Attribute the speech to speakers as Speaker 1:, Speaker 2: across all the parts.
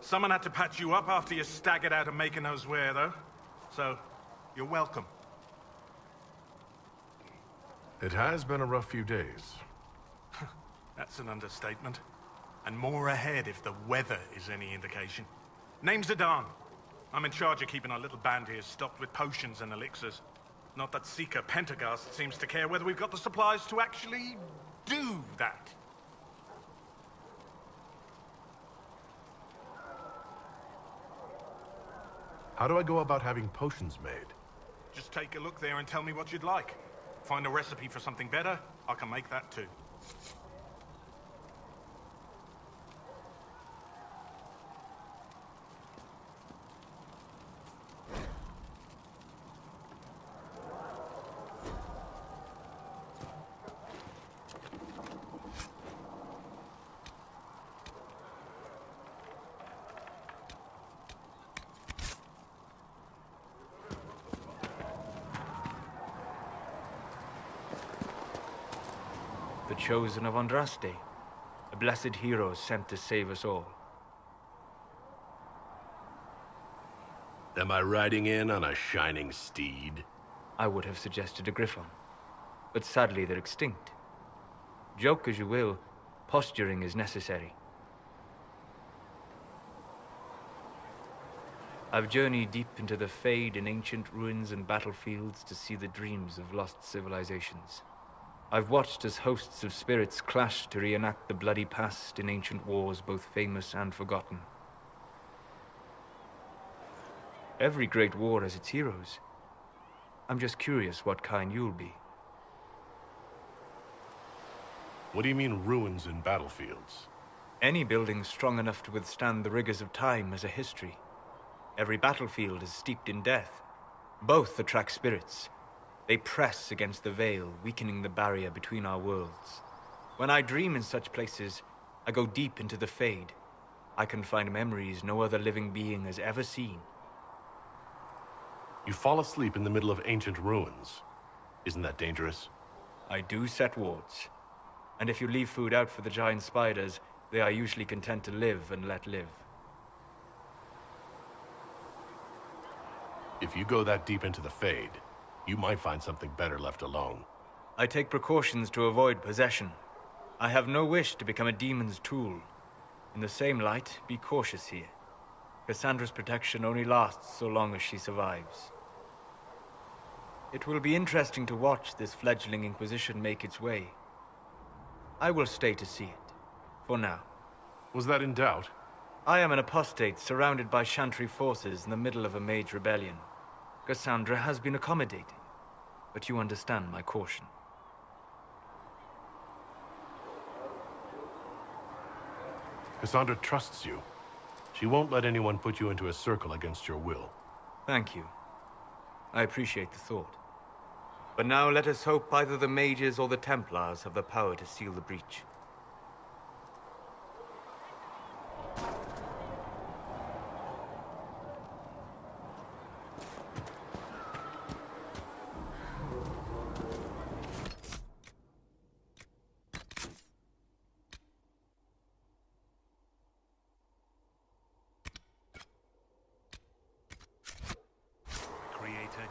Speaker 1: Someone had to patch you up after you staggered out of making those wear, though. So, you're welcome.
Speaker 2: It has been a rough few days.
Speaker 1: That's an understatement. And more ahead if the weather is any indication. Name's Darken. I'm in charge of keeping our little band here stocked with potions and elixirs. Not that Seeker Pentagast seems to care whether we've got the supplies to actually do that.
Speaker 2: How do I go about having potions made?
Speaker 1: Just take a look there and tell me what you'd like. Find a recipe for something better, I can make that too.
Speaker 3: The chosen of Andraste, a blessed hero sent to save us all.
Speaker 4: Am I riding in on a shining steed?
Speaker 3: I would have suggested a griffon, but sadly they're extinct. Joke as you will, posturing is necessary. I've journeyed deep into the Fade in ancient ruins and battlefields to see the dreams of lost civilizations. I've watched as hosts of spirits clash to reenact the bloody past in ancient wars, both famous and forgotten. Every great war has its heroes. I'm just curious what kind you'll be.
Speaker 2: What do you mean, ruins and battlefields?
Speaker 3: Any building strong enough to withstand the rigors of time has a history. Every battlefield is steeped in death. Both attract spirits. They press against the veil, weakening the barrier between our worlds. When I dream in such places, I go deep into the Fade. I can find memories no other living being has ever seen.
Speaker 2: You fall asleep in the middle of ancient ruins. Isn't that dangerous?
Speaker 3: I do set wards. And if you leave food out for the giant spiders, they are usually content to live and let live.
Speaker 2: If you go that deep into the Fade, you might find something better left alone.
Speaker 3: I take precautions to avoid possession. I have no wish to become a demon's tool. In the same light, be cautious here. Cassandra's protection only lasts so long as she survives. It will be interesting to watch this fledgling Inquisition make its way. I will stay to see it, for now.
Speaker 2: Was that in doubt?
Speaker 3: I am an apostate surrounded by Chantry forces in the middle of a mage rebellion. Cassandra has been accommodating, but you understand my caution.
Speaker 2: Cassandra trusts you. She won't let anyone put you into a circle against your will.
Speaker 3: Thank you. I appreciate the thought. But now let us hope either the mages or the Templars have the power to seal the breach.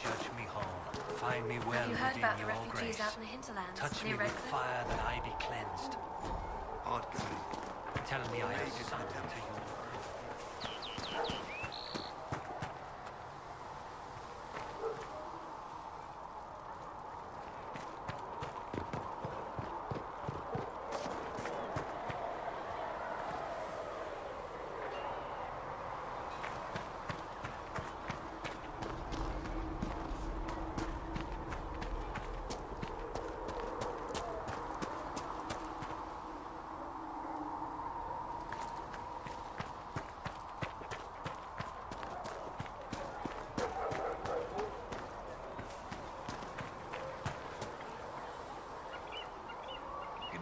Speaker 5: Judge me whole, find me well
Speaker 6: Have you heard
Speaker 5: within
Speaker 6: about the
Speaker 5: your
Speaker 6: refugees
Speaker 5: grace.
Speaker 6: out in the hinterlands?
Speaker 5: Touch me
Speaker 6: near
Speaker 5: with
Speaker 6: Redcliffe?
Speaker 5: fire that I be cleansed. Tell me I am something to you.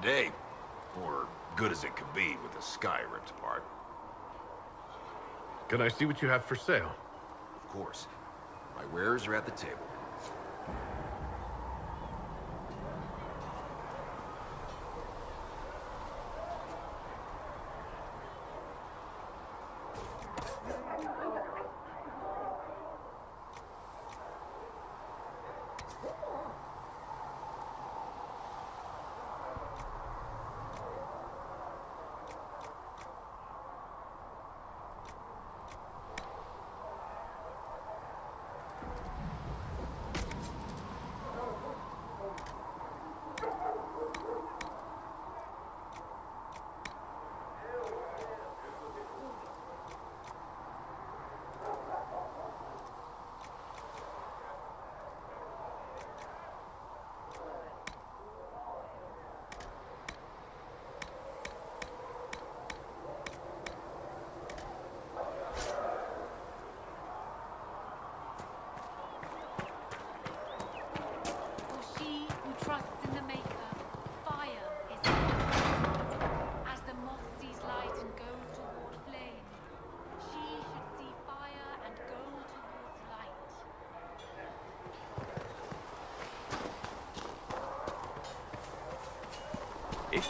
Speaker 7: Day, or good as it could be with the sky ripped apart.
Speaker 2: Can I see what you have for sale?
Speaker 7: Of course. My wares are at the table.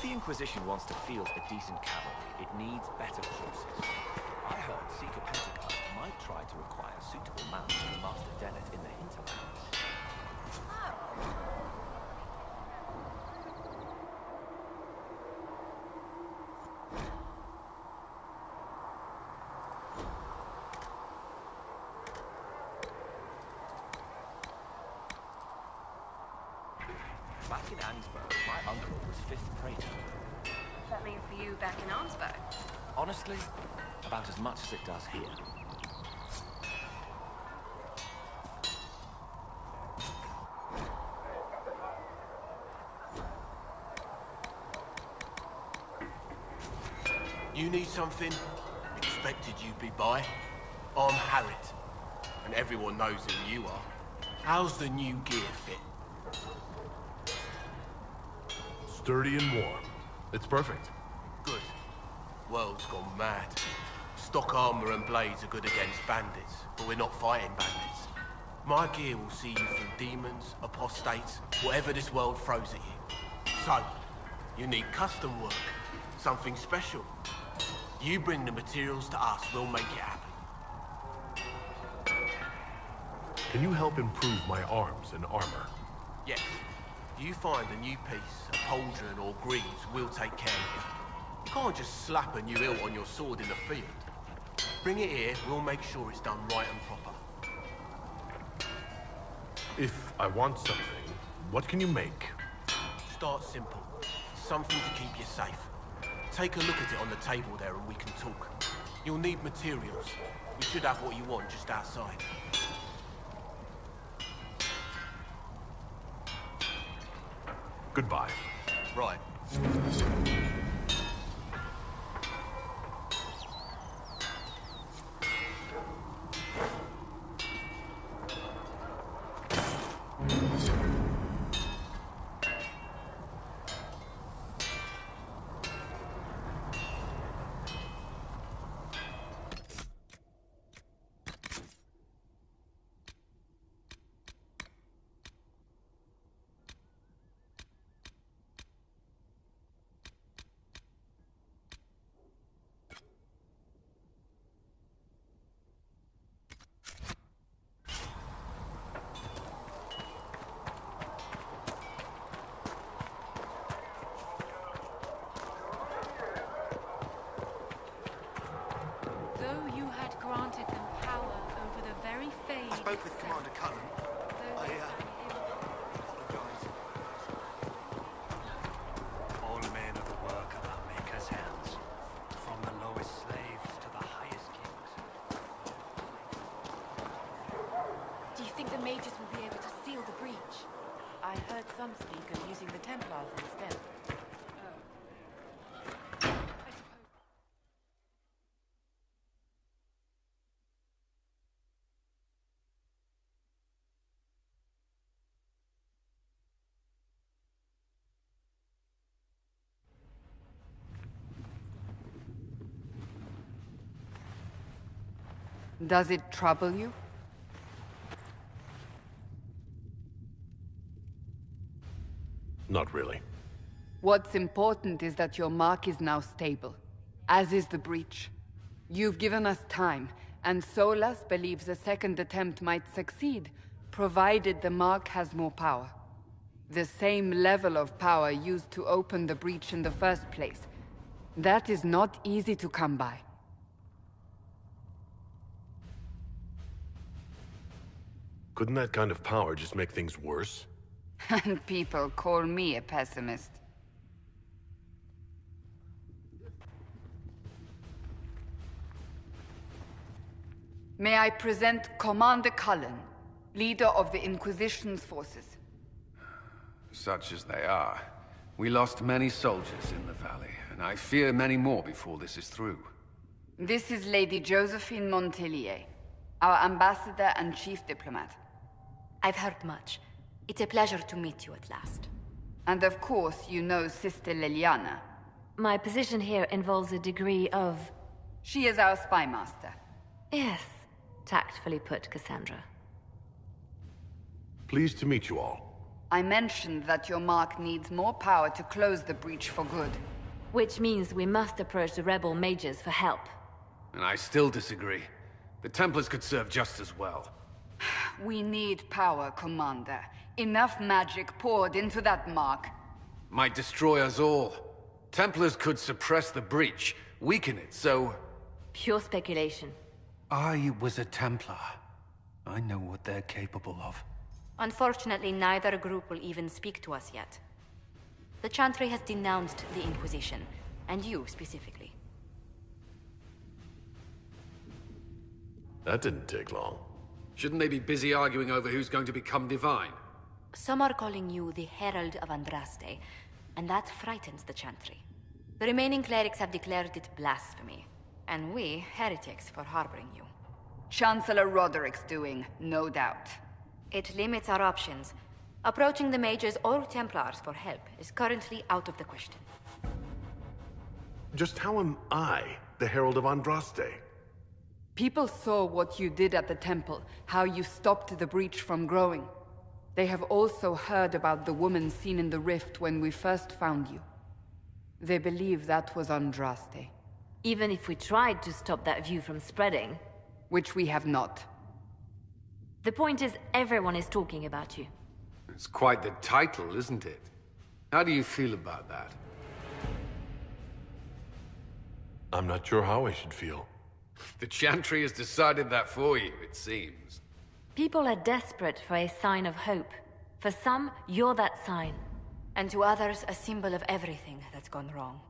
Speaker 6: If the Inquisition wants to field a decent cavalry, it needs better horses. I heard Seeker Pentagon might try to acquire suitable mounts from Master Dennett in the hinterlands. Back in Ansburg, my uncle was 5th Praetor.
Speaker 8: What's that mean for you back in Arnsberg?
Speaker 6: Honestly, about as much as it does here.
Speaker 9: You need something? Expected you'd be by. I'm Harriet, and everyone knows who you are. How's the new gear fit?
Speaker 2: Sturdy and warm. It's perfect.
Speaker 9: Good. World's gone mad. Stock armor and blades are good against bandits, but we're not fighting bandits. My gear will see you through demons, apostates, whatever this world throws at you. So, you need custom work, something special. You bring the materials to us, we'll make it happen.
Speaker 2: Can you help improve my arms and armor?
Speaker 9: Yes. If you find a new piece, a pauldron or greaves, we'll take care of it. You can't just slap a new hilt on your sword in the field. Bring it here, we'll make sure it's done right and proper.
Speaker 2: If I want something, what can you make?
Speaker 9: Start simple. Something to keep you safe. Take a look at it on the table there and we can talk. You'll need materials. We should have what you want just outside.
Speaker 2: Goodbye.
Speaker 9: Right.
Speaker 8: Though you had granted them power over the very fade.
Speaker 10: I spoke with Commander Cullen. I apologize.
Speaker 5: All men are the work of our Maker's hands, from the lowest slaves to the highest kings.
Speaker 8: Do you think the mages will be able to seal the breach? I heard some speak of using the Templars instead.
Speaker 11: Does it trouble you?
Speaker 2: Not really.
Speaker 11: What's important is that your mark is now stable, as is the breach. You've given us time, and Solas believes a second attempt might succeed, provided the mark has more power. The same level of power used to open the breach in the first place. That is not easy to come by.
Speaker 2: Couldn't that kind of power just make things worse?
Speaker 11: And people call me a pessimist. May I present Commander Cullen, leader of the Inquisition's forces.
Speaker 12: Such as they are. We lost many soldiers in the valley, and I fear many more before this is through.
Speaker 11: This is Lady Josephine Montelier, our ambassador and chief diplomat.
Speaker 8: I've heard much. It's a pleasure to meet you at last.
Speaker 11: And of course, you know Sister Liliana.
Speaker 8: My position here involves a degree of...
Speaker 11: She is our spy master.
Speaker 8: Yes, tactfully put, Cassandra.
Speaker 2: Pleased to meet you all.
Speaker 11: I mentioned that your mark needs more power to close the breach for good.
Speaker 13: Which means we must approach the rebel mages for help.
Speaker 12: And I still disagree. The Templars could serve just as well.
Speaker 11: We need power, Commander. Enough magic poured into that mark.
Speaker 12: Might destroy us all. Templars could suppress the breach, weaken it, so...
Speaker 13: Pure speculation.
Speaker 12: I was a Templar. I know what they're capable of.
Speaker 14: Unfortunately, neither group will even speak to us yet. The Chantry has denounced the Inquisition, and you specifically.
Speaker 4: That didn't take long.
Speaker 12: Shouldn't they be busy arguing over who's going to become divine?
Speaker 14: Some are calling you the Herald of Andraste, and that frightens the Chantry. The remaining clerics have declared it blasphemy, and we, heretics, for harboring you.
Speaker 11: Chancellor Roderick's doing, no doubt.
Speaker 14: It limits our options. Approaching the mages or Templars for help is currently out of the question.
Speaker 4: Just how am I the Herald of Andraste?
Speaker 11: People saw what you did at the temple, how you stopped the breach from growing. They have also heard about the woman seen in the rift when we first found you. They believe that was Andraste.
Speaker 13: Even if we tried to stop that view from spreading...
Speaker 11: Which we have not.
Speaker 13: The point is, everyone is talking about you.
Speaker 12: It's quite the title, isn't it? How do you feel about that?
Speaker 2: I'm not sure how I should feel.
Speaker 12: The Chantry has decided that for you, it seems.
Speaker 13: People are desperate for a sign of hope. For some, you're that sign.
Speaker 14: And to others, a symbol of everything that's gone wrong.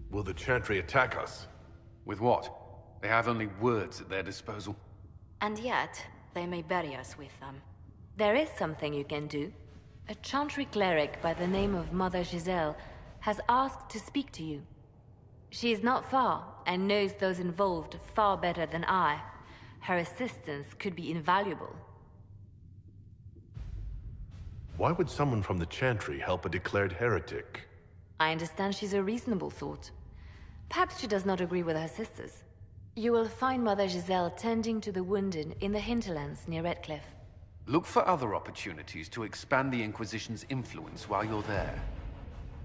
Speaker 2: Will the Chantry attack us?
Speaker 12: With what? They have only words at their disposal.
Speaker 14: And yet, they may bury us with them.
Speaker 13: There is something you can do. A Chantry cleric by the name of Mother Giselle has asked to speak to you. She is not far, and knows those involved far better than I. Her assistance could be invaluable.
Speaker 2: Why would someone from the Chantry help a declared heretic?
Speaker 13: I understand she's a reasonable sort. Perhaps she does not agree with her sisters. You will find Mother Giselle tending to the wounded in the hinterlands near Redcliffe.
Speaker 12: Look for other opportunities to expand the Inquisition's influence while you're there.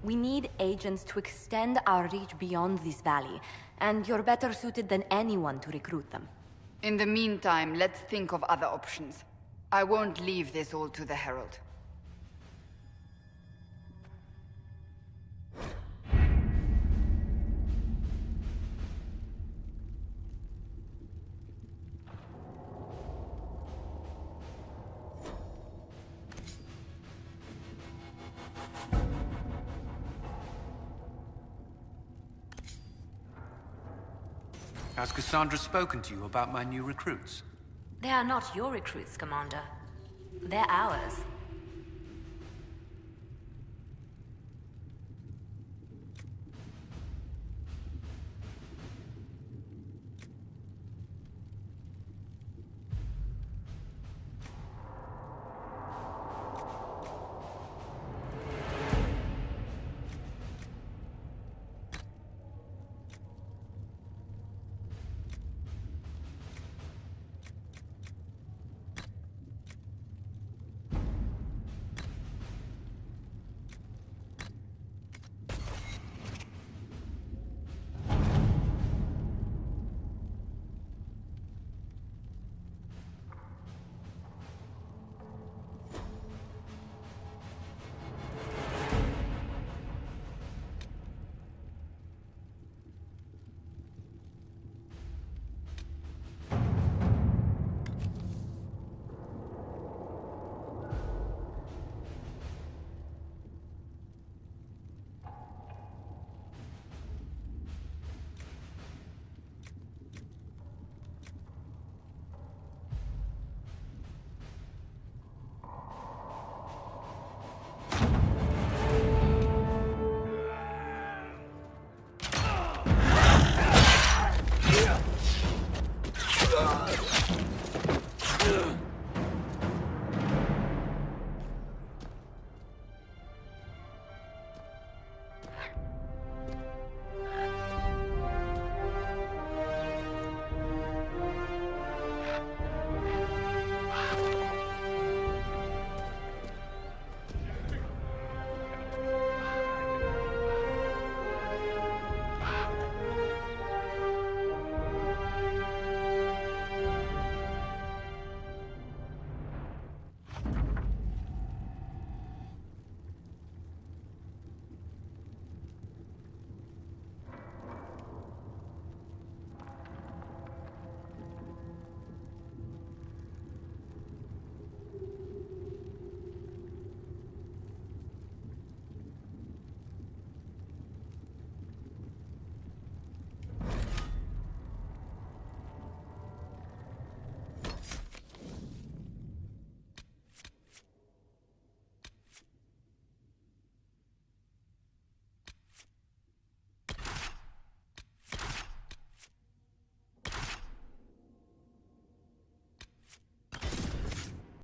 Speaker 14: We need agents to extend our reach beyond this valley, and you're better suited than anyone to recruit them.
Speaker 11: In the meantime, let's think of other options. I won't leave this all to the Herald.
Speaker 12: Has Cassandra spoken to you about my new recruits?
Speaker 13: They are not your recruits, Commander. They're ours.